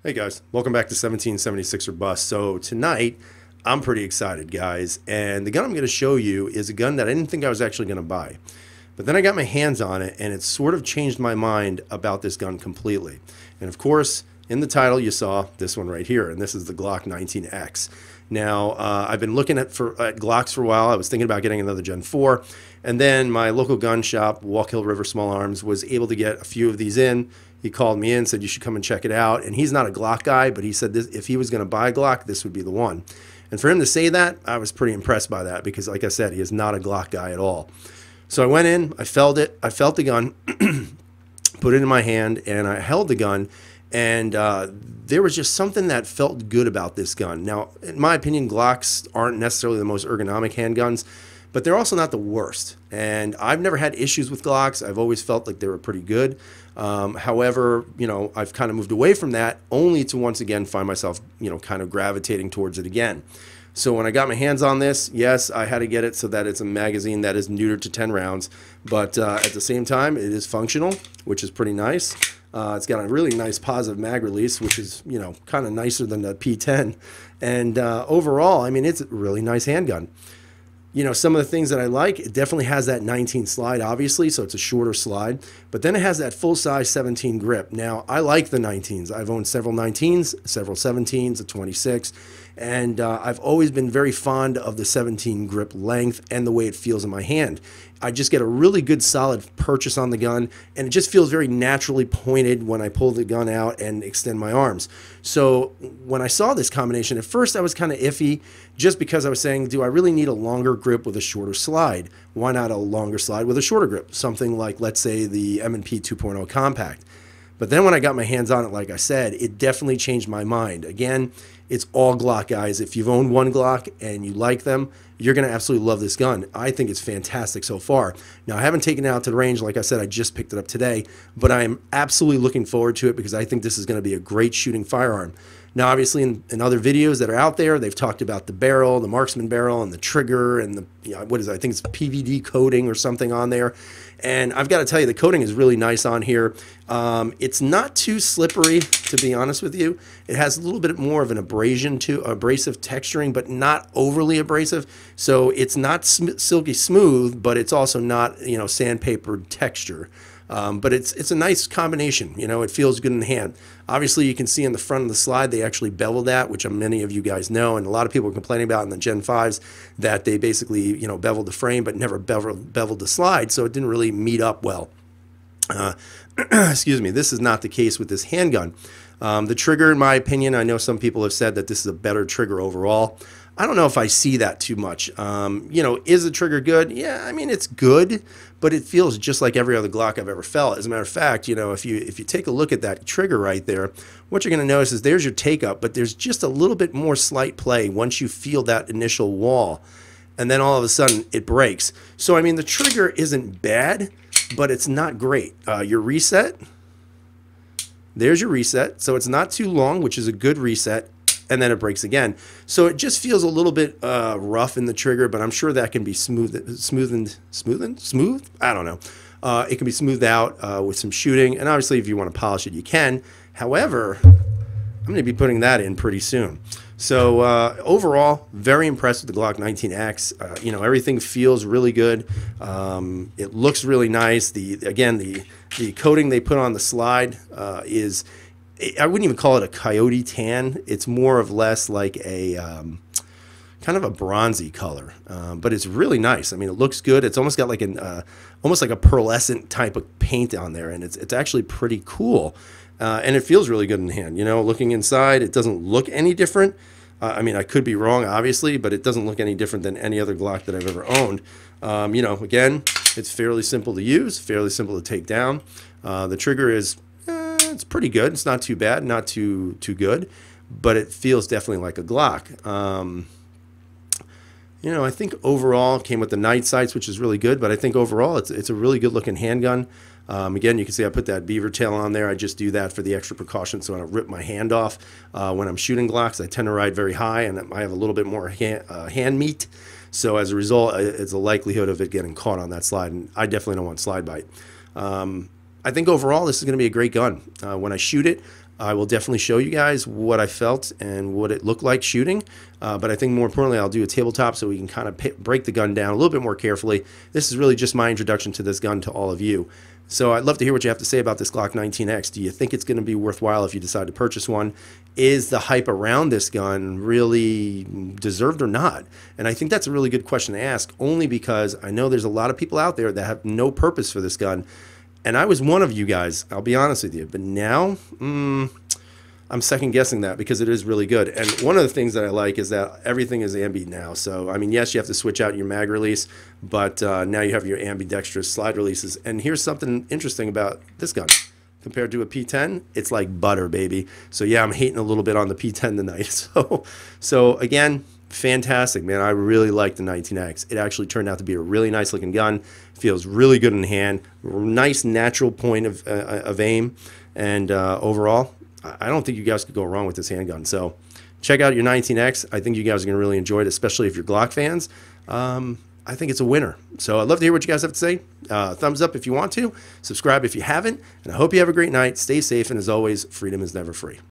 Hey guys, welcome back to 1776 or Bust. So tonight, I'm pretty excited, guys, and the gun I'm going to show you is a gun that I didn't think I was actually going to buy. But then I got my hands on it, and it sort of changed my mind about this gun completely. And of course, in the title, you saw this one right here, and this is the Glock 19X. Now, I've been looking at Glocks for a while. I was thinking about getting another Gen 4, and then my local gun shop, Walk Hill River Small Arms, was able to get a few of these in. He called me in, said you should come and check it out. And he's not a Glock guy, but he said this, if he was going to buy a Glock, this would be the one. And for him to say that, I was pretty impressed by that because, like I said, he is not a Glock guy at all. So I went in, I felt it, I felt the gun, put it in my hand, and I held the gun. And there was just something that felt good about this gun. Now, in my opinion, Glocks aren't necessarily the most ergonomic handguns, but they're also not the worst. And I've never had issues with Glocks. I've always felt like they were pretty good. However, I've kind of moved away from that only to once again find myself, kind of gravitating towards it again. So when I got my hands on this, yes, I had to get it so that it's a magazine that is neutered to 10 rounds. But at the same time, it is functional, which is pretty nice. It's got a really nice positive mag release, which is, kind of nicer than the P10. And overall, I mean, it's a really nice handgun. Some of the things that I like, it definitely has that 19 slide, obviously, so it's a shorter slide. But then it has that full-size 17 grip. Now, I like the 19s. I've owned several 19s, several 17s, a 26. And I've always been very fond of the 17 grip length and the way it feels in my hand. I just get a really good solid purchase on the gun, and it just feels very naturally pointed when I pull the gun out and extend my arms. So when I saw this combination, at first I was kind of iffy just because I was saying, do I really need a longer grip with a shorter slide? Why not a longer slide with a shorter grip? Something like, let's say, the M&P 2.0 Compact. But then when I got my hands on it, like I said, it definitely changed my mind. Again, it's all Glock, guys. If you've owned one Glock and you like them, you're going to absolutely love this gun. I think it's fantastic so far. Now, I haven't taken it out to the range. Like I said, I just picked it up today, but I am absolutely looking forward to it because I think this is going to be a great shooting firearm. Now, obviously, in other videos that are out there, they've talked about the barrel, the marksman barrel, and the trigger, and the, what is it? I think it's PVD coating or something on there. And I've got to tell you, the coating is really nice on here. It's not too slippery, to be honest with you. It has a little bit more of an abrasive texturing, but not overly abrasive. So it's not silky smooth, but it's also not, sandpapered texture. But it's a nice combination. It feels good in the hand. Obviously, you can see in the front of the slide, they actually beveled that, which many of you guys know, and a lot of people are complaining about in the Gen 5s that they basically, beveled the frame but never beveled the slide, so it didn't really meet up well. Excuse me, this is not the case with this handgun. The trigger, in my opinion, I know some people have said that this is a better trigger overall. I don't know if I see that too much. Is the trigger good? Yeah, I mean, it's good, but it feels just like every other Glock I've ever felt. As a matter of fact, if you take a look at that trigger right there, what you're going to notice is there's your take up, but there's just a little bit more slight play once you feel that initial wall, and then all of a sudden it breaks. So, I mean, the trigger isn't bad, but it's not great. Your reset, there's your reset. So it's not too long, which is a good reset. And then it breaks again. So it just feels a little bit rough in the trigger, but I'm sure that can be smoothed? I don't know. It can be smoothed out with some shooting. And obviously, if you want to polish it, you can. However, I'm going to be putting that in pretty soon. So overall, very impressed with the Glock 19X. Everything feels really good. It looks really nice. The coating they put on the slide is, I wouldn't even call it a coyote tan. It's more or less like a kind of a bronzy color, but it's really nice. I mean, it looks good. It's almost got like almost like a pearlescent type of paint on there, and it's actually pretty cool. And it feels really good in the hand. Looking inside, it doesn't look any different. I mean, I could be wrong, obviously, but it doesn't look any different than any other Glock that I've ever owned. Again, it's fairly simple to use, fairly simple to take down. The trigger is, it's pretty good. It's not too bad, not too good, but it feels definitely like a Glock. I think overall it came with the night sights, which is really good, but I think overall it's a really good looking handgun. Again, you can see I put that beaver tail on there. I just do that for the extra precaution so I don't rip my hand off. When I'm shooting Glocks, I tend to ride very high, and I have a little bit more hand meat. So as a result, it's a likelihood of it getting caught on that slide, and I definitely don't want slide bite. I think overall this is going to be a great gun. When I shoot it, I will definitely show you guys what I felt and what it looked like shooting. But I think more importantly, I'll do a tabletop so we can kind of break the gun down a little bit more carefully. This is really just my introduction to this gun to all of you. So I'd love to hear what you have to say about this Glock 19X. Do you think it's going to be worthwhile if you decide to purchase one? Is the hype around this gun really deserved or not? And I think that's a really good question to ask, only because I know there's a lot of people out there that have no purpose for this gun. And I was one of you guys, I'll be honest with you. But now, I'm second guessing that because it is really good. And one of the things that I like is that everything is ambi now. So, I mean, yes, you have to switch out your mag release, but now you have your ambidextrous slide releases. And here's something interesting about this gun. Compared to a P10, it's like butter, baby. So yeah, I'm hating a little bit on the P10 tonight. So again, fantastic, man. I really like the 19X. It actually turned out to be a really nice looking gun. Feels really good in hand. Nice natural point of aim. And overall, I don't think you guys could go wrong with this handgun. So check out your 19X. I think you guys are going to really enjoy it, especially if you're Glock fans. I think it's a winner. So I'd love to hear what you guys have to say. Thumbs up if you want to. Subscribe if you haven't. And I hope you have a great night. Stay safe. And as always, freedom is never free.